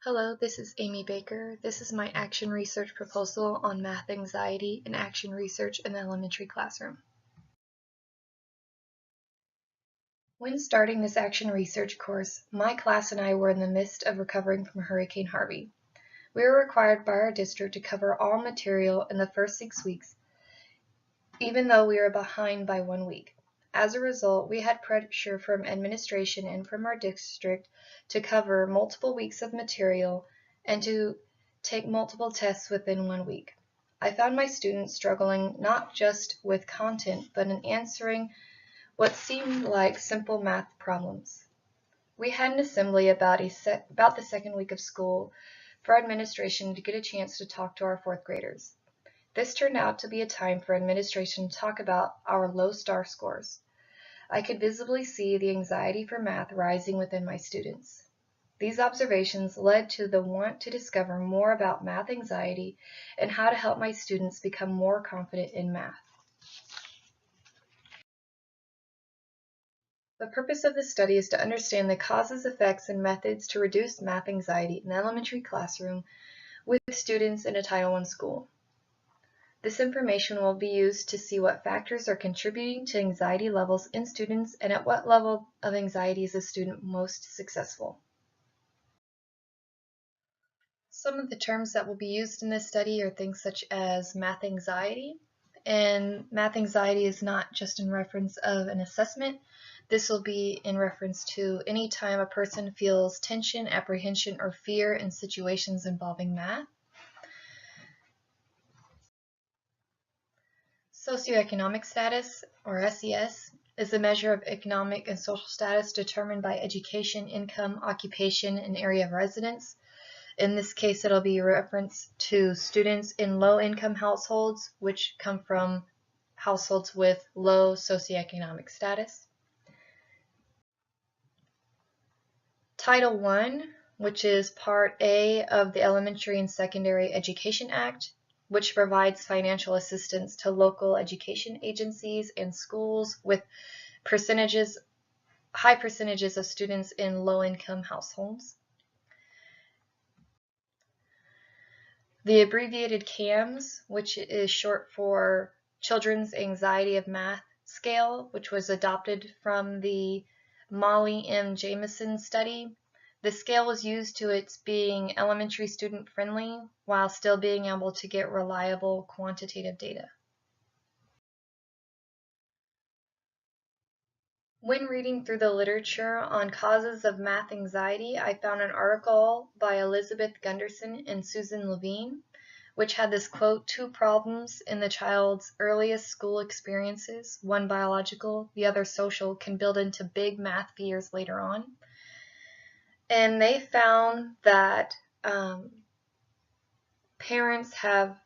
Hello, this is Amy Baker. This is my action research proposal on math anxiety and action research in the elementary classroom. When starting this action research course, my class and I were in the midst of recovering from Hurricane Harvey. We were required by our district to cover all material in the first 6 weeks, even though we were behind by 1 week. As a result, we had pressure from administration and from our district to cover multiple weeks of material and to take multiple tests within 1 week. I found my students struggling not just with content, but in answering what seemed like simple math problems. We had an assembly about the second week of school for administration to get a chance to talk to our fourth graders. This turned out to be a time for administration to talk about our low star scores. I could visibly see the anxiety for math rising within my students. These observations led to the want to discover more about math anxiety and how to help my students become more confident in math. The purpose of this study is to understand the causes, effects, and methods to reduce math anxiety in the elementary classroom with students in a Title I school. This information will be used to see what factors are contributing to anxiety levels in students and at what level of anxiety is a student most successful. Some of the terms that will be used in this study are things such as math anxiety. And math anxiety is not just in reference of an assessment. This will be in reference to any time a person feels tension, apprehension, or fear in situations involving math. Socioeconomic status, or SES, is a measure of economic and social status determined by education, income, occupation, and area of residence. In this case, it'll be a reference to students in low-income households, which come from households with low socioeconomic status. Title I, which is Part A of the Elementary and Secondary Education Act, which provides financial assistance to local education agencies and schools with high percentages of students in low-income households. The abbreviated CAMS, which is short for Children's Anxiety of Math Scale, which was adopted from the Molly M. Jameson study. The scale was used to its being elementary student friendly while still being able to get reliable quantitative data. When reading through the literature on causes of math anxiety, I found an article by Elizabeth Gunderson and Susan Levine, which had this quote, "Two problems in the child's earliest school experiences, one biological, the other social, can build into big math fears later on." And they found that parents have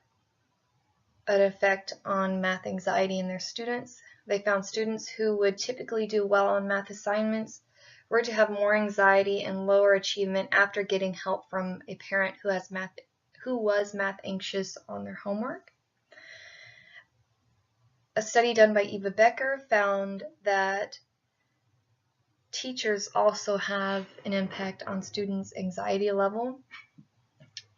an effect on math anxiety in their students. They found students who would typically do well on math assignments were to have more anxiety and lower achievement after getting help from a parent who was math anxious on their homework. A study done by Eva Becker found that teachers also have an impact on students' anxiety level.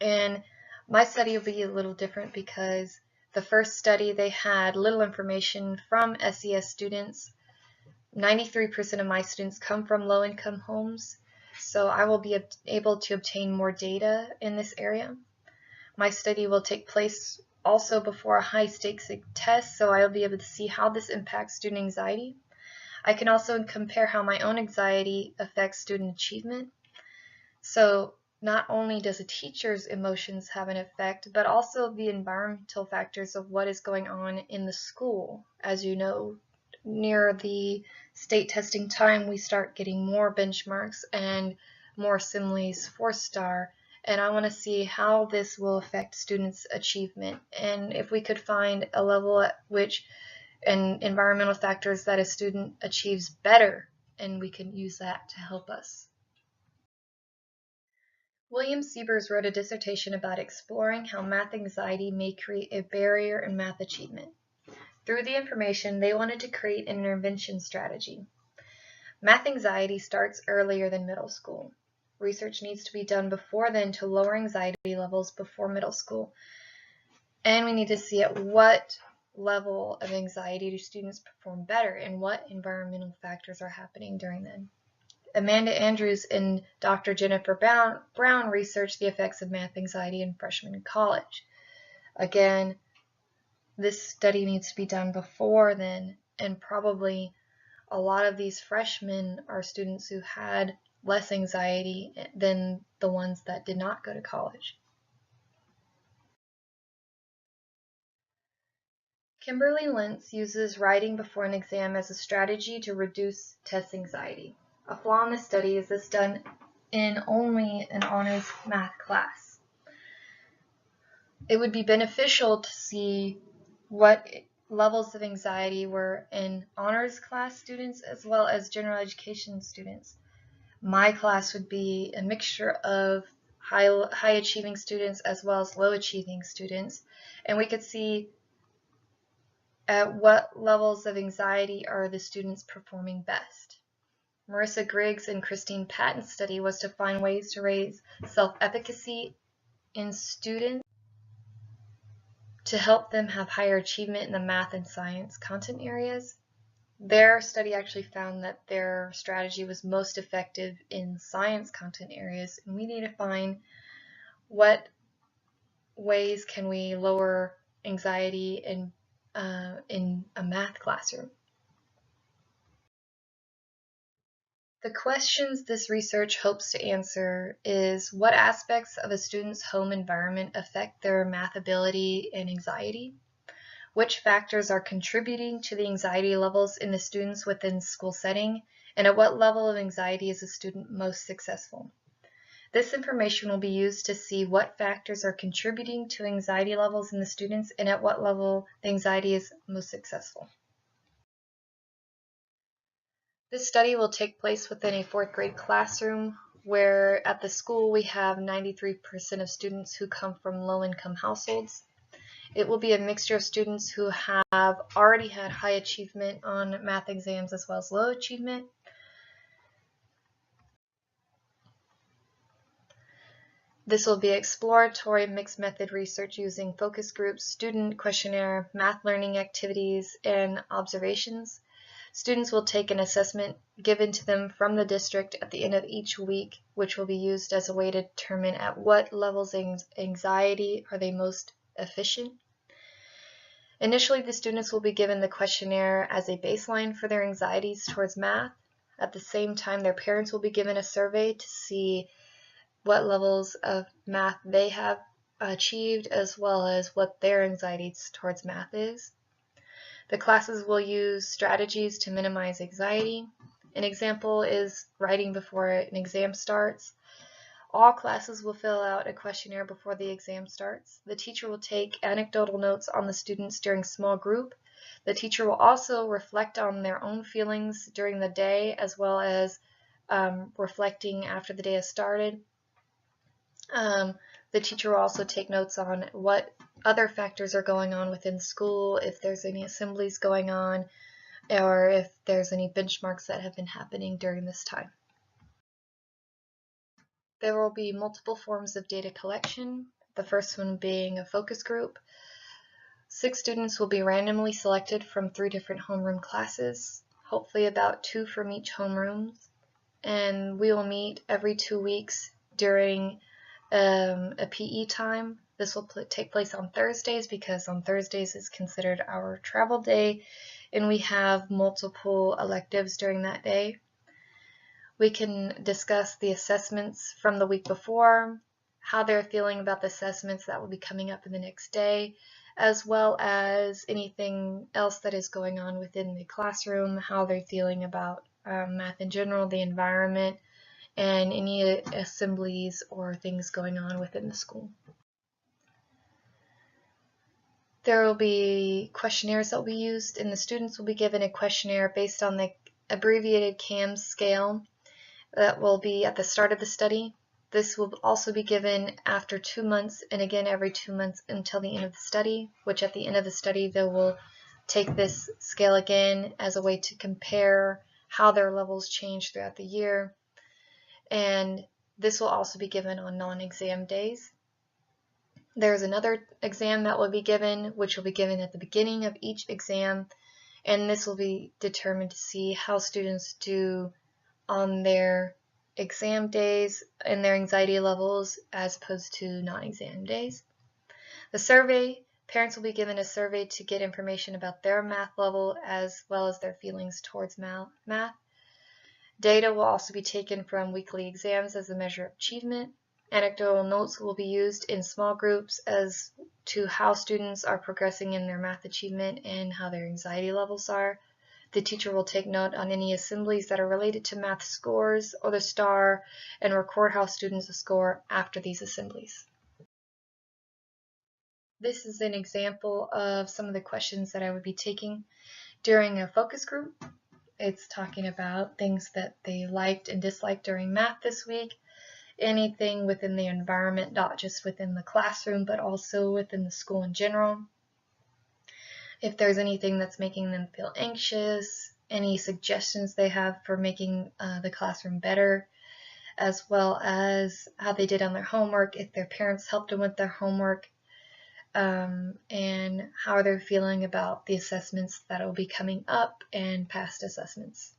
And my study will be a little different because the first study they had little information from SES students. 93% of my students come from low-income homes, so I will be able to obtain more data in this area. My study will take place also before a high-stakes test, so I will be able to see how this impacts student anxiety. I can also compare how my own anxiety affects student achievement. So not only does a teacher's emotions have an effect, but also the environmental factors of what is going on in the school. As you know, near the state testing time, we start getting more benchmarks and more assemblies 4-star, and I want to see how this will affect students' achievement, and if we could find a level at which and environmental factors that a student achieves better, and we can use that to help us. William Siebers wrote a dissertation about exploring how math anxiety may create a barrier in math achievement. Through the information, they wanted to create an intervention strategy. Math anxiety starts earlier than middle school. research needs to be done before then to lower anxiety levels before middle school. And we need to see at what level of anxiety do students perform better and what environmental factors are happening during then. Amanda Andrews and Dr. Jennifer Brown researched the effects of math anxiety in freshmen in college. Again, this study needs to be done before then, and probably a lot of these freshmen are students who had less anxiety than the ones that did not go to college. Kimberly Lentz uses writing before an exam as a strategy to reduce test anxiety. A flaw in the study is this done in only an honors math class. It would be beneficial to see what levels of anxiety were in honors class students as well as general education students. My class would be a mixture of high achieving students as well as low achieving students, and we could see at what levels of anxiety are the students performing best. Marissa Griggs and Christine Patton's study was to find ways to raise self-efficacy in students to help them have higher achievement in the math and science content areas. Their study actually found that their strategy was most effective in science content areas, and we need to find what ways can we lower anxiety in a math classroom. The questions this research hopes to answer is what aspects of a student's home environment affect their math ability and anxiety? Which factors are contributing to the anxiety levels in the students within school setting? And at what level of anxiety is a student most successful? This information will be used to see what factors are contributing to anxiety levels in the students and at what level the anxiety is most successful. This study will take place within a 4th grade classroom where at the school we have 93% of students who come from low-income households. It will be a mixture of students who have already had high achievement on math exams as well as low achievement. This will be exploratory mixed method research using focus groups, student questionnaire, math learning activities, and observations. Students will take an assessment given to them from the district at the end of each week, which will be used as a way to determine at what levels of anxiety are they most efficient. Initially, the students will be given the questionnaire as a baseline for their anxieties towards math. At the same time, their parents will be given a survey to see what levels of math they have achieved as well as what their anxieties towards math is. The classes will use strategies to minimize anxiety. An example is writing before an exam starts. All classes will fill out a questionnaire before the exam starts. The teacher will take anecdotal notes on the students during small group. The teacher will also reflect on their own feelings during the day as well as reflecting after the day has started. The teacher will also take notes on what other factors are going on within school, if there's any assemblies going on, or if there's any benchmarks that have been happening during this time. There will be multiple forms of data collection, the first one being a focus group. 6 students will be randomly selected from 3 different homeroom classes, hopefully about 2 from each homeroom, and we will meet every 2 weeks during a PE time. This will take place on Thursdays because on Thursdays is considered our travel day and we have multiple electives during that day. We can discuss the assessments from the week before, how they're feeling about the assessments that will be coming up in the next day, as well as anything else that is going on within the classroom, how they're feeling about math in general, the environment, and any assemblies or things going on within the school. There will be questionnaires that will be used, and the students will be given a questionnaire based on the abbreviated CAMS scale that will be at the start of the study. This will also be given after 2 months and again every 2 months until the end of the study, which at the end of the study they will take this scale again as a way to compare how their levels change throughout the year. And This will also be given on non-exam days. There's another exam that will be given, which will be given at the beginning of each exam, and this will be determined to see how students do on their exam days and their anxiety levels as opposed to non-exam days. The survey, parents will be given a survey to get information about their math level as well as their feelings towards math. Data will also be taken from weekly exams as a measure of achievement. Anecdotal notes will be used in small groups as to how students are progressing in their math achievement and how their anxiety levels are. The teacher will take note on any assemblies that are related to math scores or the STAR and record how students score after these assemblies. This is an example of some of the questions that I would be taking during a focus group. It's talking about things that they liked and disliked during math this week, anything within the environment, not just within the classroom, but also within the school in general. If there's anything that's making them feel anxious, any suggestions they have for making the classroom better, as well as how they did on their homework, if their parents helped them with their homework, and how they're feeling about the assessments that will be coming up and past assessments.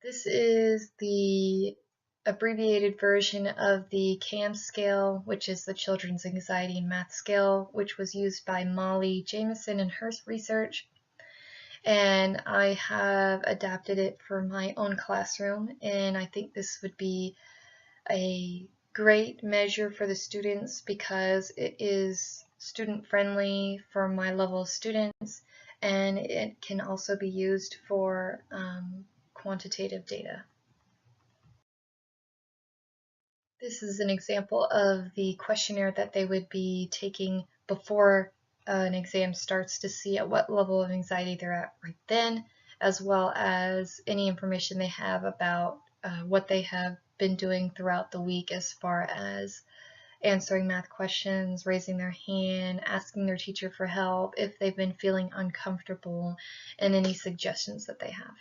This is the abbreviated version of the CAMS scale, which is the Children's Anxiety and Math Scale, which was used by Molly Jameson in her research. And I have adapted it for my own classroom, and I think this would be a great measure for the students because it is student friendly for my level of students, and it can also be used for quantitative data. This is an example of the questionnaire that they would be taking before an exam starts to see at what level of anxiety they're at right then, as well as any information they have about what they have been doing throughout the week as far as answering math questions, raising their hand, asking their teacher for help, if they've been feeling uncomfortable, and any suggestions that they have.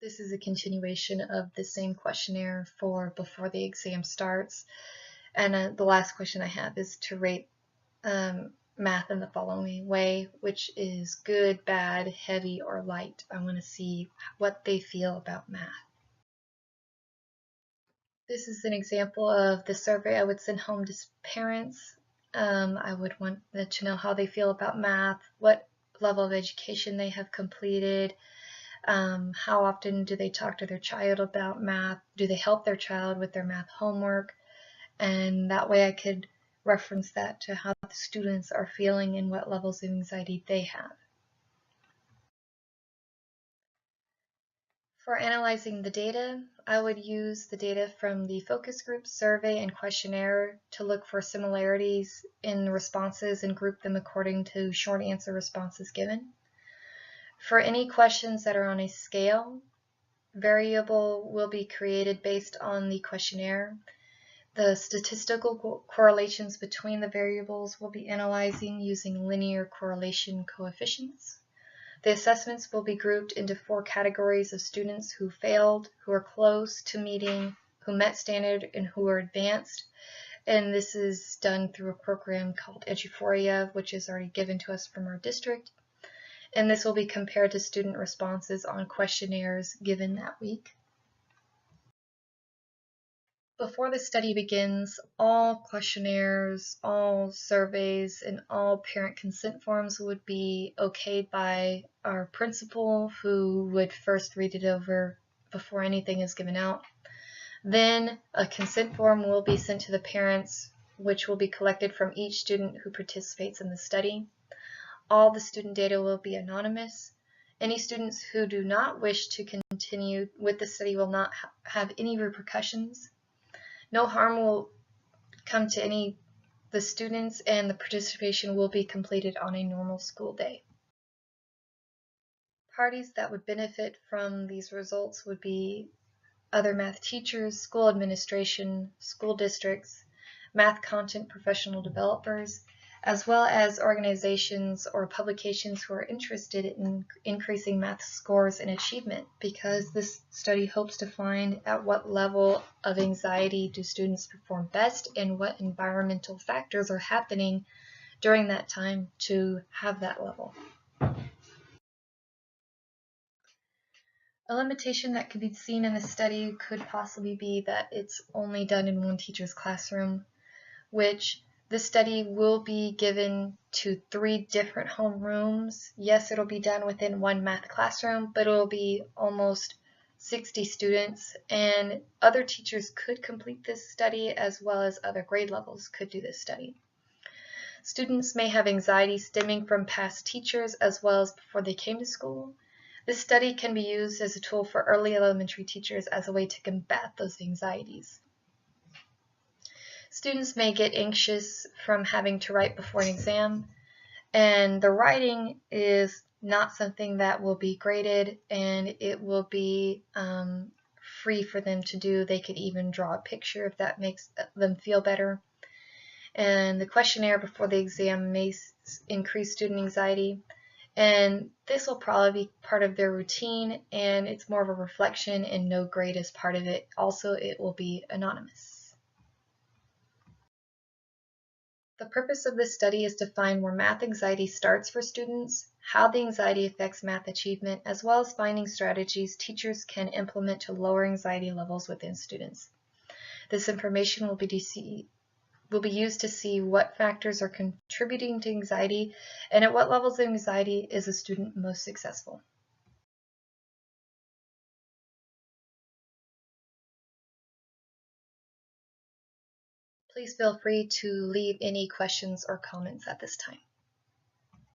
This is a continuation of the same questionnaire for before the exam starts. And the last question I have is to rate math in the following way, which is good, bad, heavy, or light. I want to see what they feel about math. This is an example of the survey I would send home to parents. I would want them to know how they feel about math, what level of education they have completed, how often do they talk to their child about math, do they help their child with their math homework, and that way I could reference that to how the students are feeling and what levels of anxiety they have. For analyzing the data, I would use the data from the focus group survey and questionnaire to look for similarities in responses and group them according to short answer responses given. For any questions that are on a scale, variable will be created based on the questionnaire. The statistical correlations between the variables will be analyzing using linear correlation coefficients. The assessments will be grouped into 4 categories of students who failed, who are close to meeting, who met standard, and who are advanced. And this is done through a program called Eduphoria, which is already given to us from our district. And this will be compared to student responses on questionnaires given that week. Before the study begins, all questionnaires, all surveys, and all parent consent forms would be okayed by our principal, who would first read it over before anything is given out. Then a consent form will be sent to the parents, which will be collected from each student who participates in the study. All the student data will be anonymous. Any students who do not wish to continue with the study will not have any repercussions. No harm will come to any of the students, and the participation will be completed on a normal school day. Parties that would benefit from these results would be other math teachers, school administration, school districts, math content professional developers, as well as organizations or publications who are interested in increasing math scores and achievement, because this study hopes to find at what level of anxiety do students perform best and what environmental factors are happening during that time to have that level. A limitation that could be seen in the study could possibly be that it's only done in one teacher's classroom, which the study will be given to 3 different homerooms. Yes, it'll be done within one math classroom, but it'll be almost 60 students, and other teachers could complete this study as well as other grade levels could do this study. Students may have anxiety stemming from past teachers as well as before they came to school. This study can be used as a tool for early elementary teachers as a way to combat those anxieties. Students may get anxious from having to write before an exam, and the writing is not something that will be graded, and it will be free for them to do. They could even draw a picture if that makes them feel better. And the questionnaire before the exam may increase student anxiety, and this will probably be part of their routine, and it's more of a reflection and no grade is part of it. Also, it will be anonymous. The purpose of this study is to find where math anxiety starts for students, how the anxiety affects math achievement, as well as finding strategies teachers can implement to lower anxiety levels within students. This information will be used to see what factors are contributing to anxiety and at what levels of anxiety is a student most successful. Please feel free to leave any questions or comments at this time.